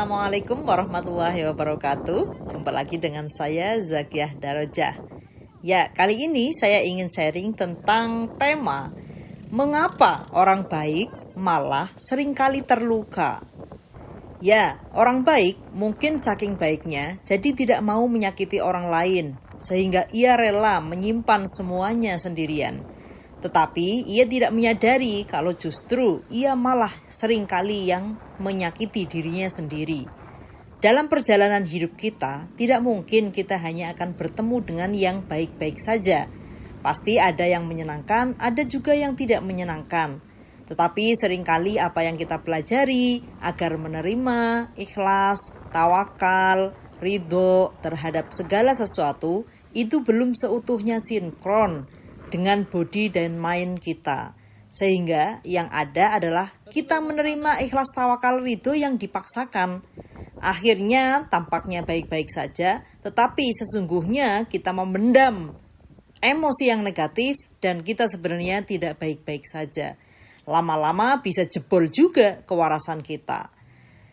Assalamualaikum warahmatullahi wabarakatuh. Jumpa lagi dengan saya Zakiyah Darojah. Ya, kali ini saya ingin sharing tentang tema mengapa orang baik malah seringkali terluka. Ya, orang baik mungkin saking baiknya jadi tidak mau menyakiti orang lain, sehingga ia rela menyimpan semuanya sendirian. Tetapi ia tidak menyadari kalau justru ia malah seringkali yang menyakiti dirinya sendiri. Dalam perjalanan hidup kita, tidak mungkin kita hanya akan bertemu dengan yang baik-baik saja. Pasti ada yang menyenangkan, ada juga yang tidak menyenangkan. Tetapi seringkali apa yang kita pelajari agar menerima, ikhlas, tawakal, ridho terhadap segala sesuatu itu belum seutuhnya sinkron dengan body dan mind kita. Sehingga yang ada adalah kita menerima ikhlas tawakal ridho yang dipaksakan. Akhirnya tampaknya baik-baik saja, tetapi sesungguhnya kita memendam emosi yang negatif dan kita sebenarnya tidak baik-baik saja. Lama-lama bisa jebol juga kewarasan kita.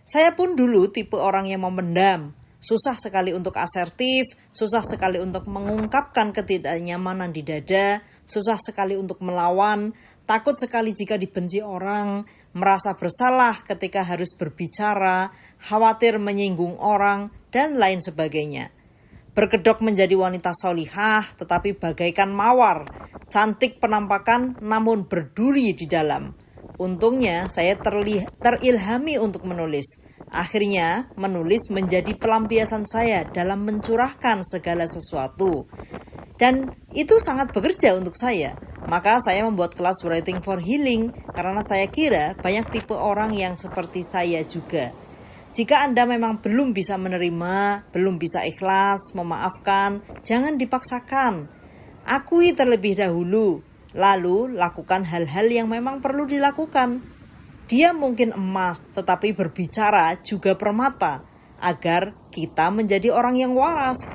Saya pun dulu tipe orang yang memendam. Susah sekali untuk asertif, susah sekali untuk mengungkapkan ketidaknyamanan di dada, susah sekali untuk melawan, takut sekali jika dibenci orang, merasa bersalah ketika harus berbicara, khawatir menyinggung orang, dan lain sebagainya. Berkedok menjadi wanita solihah tetapi bagaikan mawar, cantik penampakan namun berduri di dalam. Untungnya saya terilhami untuk menulis. Akhirnya menulis menjadi pelampiasan saya dalam mencurahkan segala sesuatu. Dan itu sangat bekerja untuk saya. Maka saya membuat kelas Writing for Healing karena saya kira banyak tipe orang yang seperti saya juga. Jika Anda memang belum bisa menerima, belum bisa ikhlas, memaafkan, jangan dipaksakan. Akui terlebih dahulu, lalu lakukan hal-hal yang memang perlu dilakukan. Dia mungkin emas, tetapi berbicara juga permata, agar kita menjadi orang yang waras.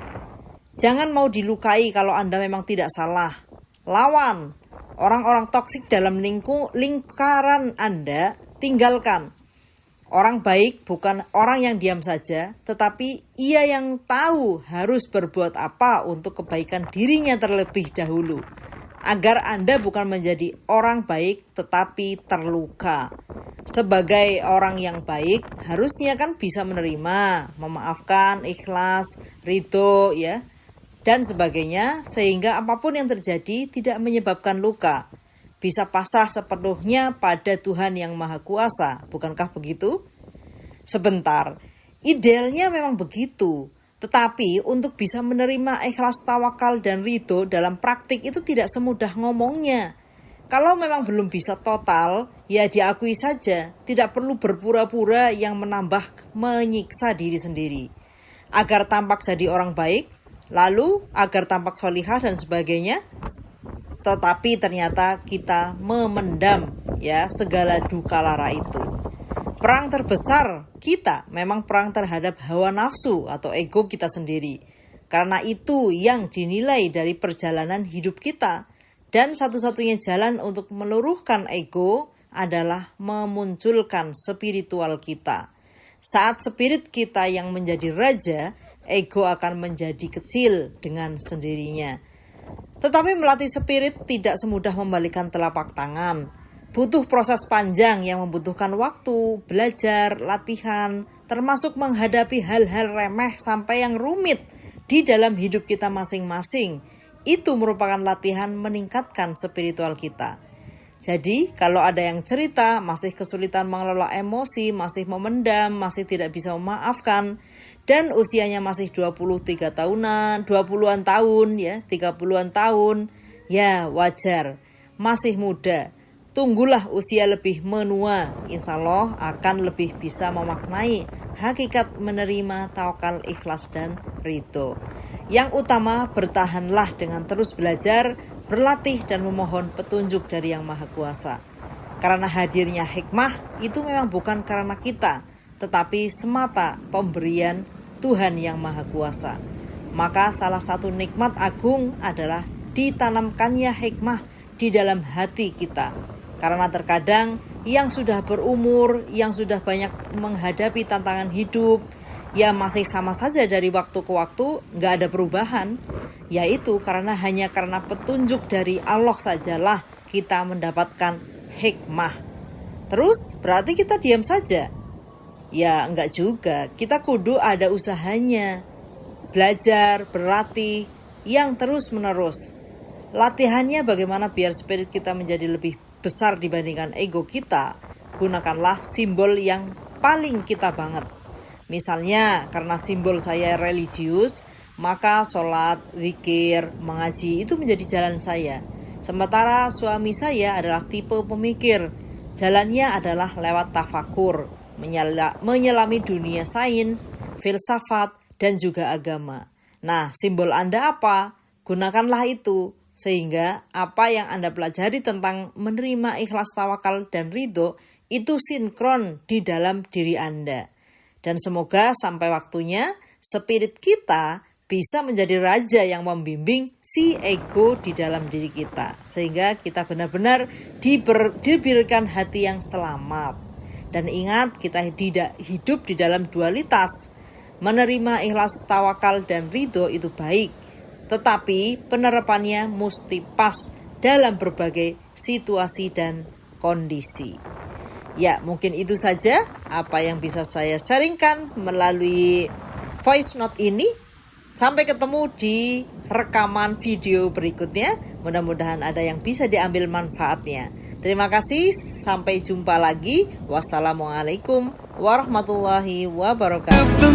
Jangan mau dilukai kalau Anda memang tidak salah. Lawan. Orang-orang toksik dalam lingkaran Anda, tinggalkan. Orang baik bukan orang yang diam saja, tetapi ia yang tahu harus berbuat apa untuk kebaikan dirinya terlebih dahulu. Agar Anda bukan menjadi orang baik tetapi terluka. Sebagai orang yang baik harusnya kan bisa menerima, memaafkan, ikhlas, ridho ya, dan sebagainya sehingga apapun yang terjadi tidak menyebabkan luka. Bisa pasrah sepenuhnya pada Tuhan yang Maha Kuasa, bukankah begitu? Sebentar, idealnya memang begitu. Tetapi untuk bisa menerima ikhlas tawakal dan ridho dalam praktik itu tidak semudah ngomongnya. Kalau memang belum bisa total, ya diakui saja. Tidak perlu berpura-pura yang menambah menyiksa diri sendiri. Agar tampak jadi orang baik, lalu agar tampak solihah dan sebagainya. Tetapi ternyata kita memendam ya segala duka lara itu. Perang terbesar kita memang perang terhadap hawa nafsu atau ego kita sendiri. Karena itu yang dinilai dari perjalanan hidup kita. Dan satu-satunya jalan untuk meluruhkan ego adalah memunculkan spiritual kita. Saat spirit kita yang menjadi raja, ego akan menjadi kecil dengan sendirinya. Tetapi melatih spirit tidak semudah membalikan telapak tangan. Butuh proses panjang yang membutuhkan waktu, belajar, latihan, termasuk menghadapi hal-hal remeh sampai yang rumit di dalam hidup kita masing-masing. Itu merupakan latihan meningkatkan spiritual kita. Jadi kalau ada yang cerita masih kesulitan mengelola emosi, masih memendam, masih tidak bisa memaafkan, dan usianya masih 23 tahunan, 20-an tahun ya, 30-an tahun, ya wajar, masih muda. Tunggulah usia lebih menua, insya Allah akan lebih bisa memaknai hakikat menerima tawakal, ikhlas dan ridho. Yang utama bertahanlah dengan terus belajar, berlatih dan memohon petunjuk dari Yang Maha Kuasa. Karena hadirnya hikmah itu memang bukan karena kita, tetapi semata pemberian Tuhan Yang Maha Kuasa. Maka salah satu nikmat agung adalah ditanamkannya hikmah di dalam hati kita. Karena terkadang yang sudah berumur, yang sudah banyak menghadapi tantangan hidup, ya masih sama saja dari waktu ke waktu, nggak ada perubahan. Yaitu hanya karena petunjuk dari Allah sajalah kita mendapatkan hikmah. Terus berarti kita diam saja? Ya enggak juga, kita kudu ada usahanya. Belajar, berlatih, yang terus menerus. Latihannya bagaimana biar spirit kita menjadi lebih besar dibandingkan ego kita. Gunakanlah simbol yang paling kita banget. Misalnya karena simbol saya religius, maka sholat, zikir, mengaji itu menjadi jalan saya. Sementara suami saya adalah tipe pemikir. Jalannya adalah lewat tafakur, menyelami dunia sains, filsafat, dan juga agama. Nah, simbol Anda apa? Gunakanlah itu, sehingga apa yang Anda pelajari tentang menerima ikhlas, tawakal, dan ridho itu sinkron di dalam diri Anda. Dan semoga sampai waktunya spirit kita bisa menjadi raja yang membimbing si ego di dalam diri kita. Sehingga kita benar-benar diberikan hati yang selamat. Dan ingat, kita tidak hidup di dalam dualitas. Menerima ikhlas, tawakal, dan ridho itu baik, tetapi penerapannya mesti pas dalam berbagai situasi dan kondisi. Ya, mungkin itu saja apa yang bisa saya sharingkan melalui voice note ini. Sampai ketemu di rekaman video berikutnya. Mudah-mudahan ada yang bisa diambil manfaatnya. Terima kasih, sampai jumpa lagi. Wassalamualaikum warahmatullahi wabarakatuh.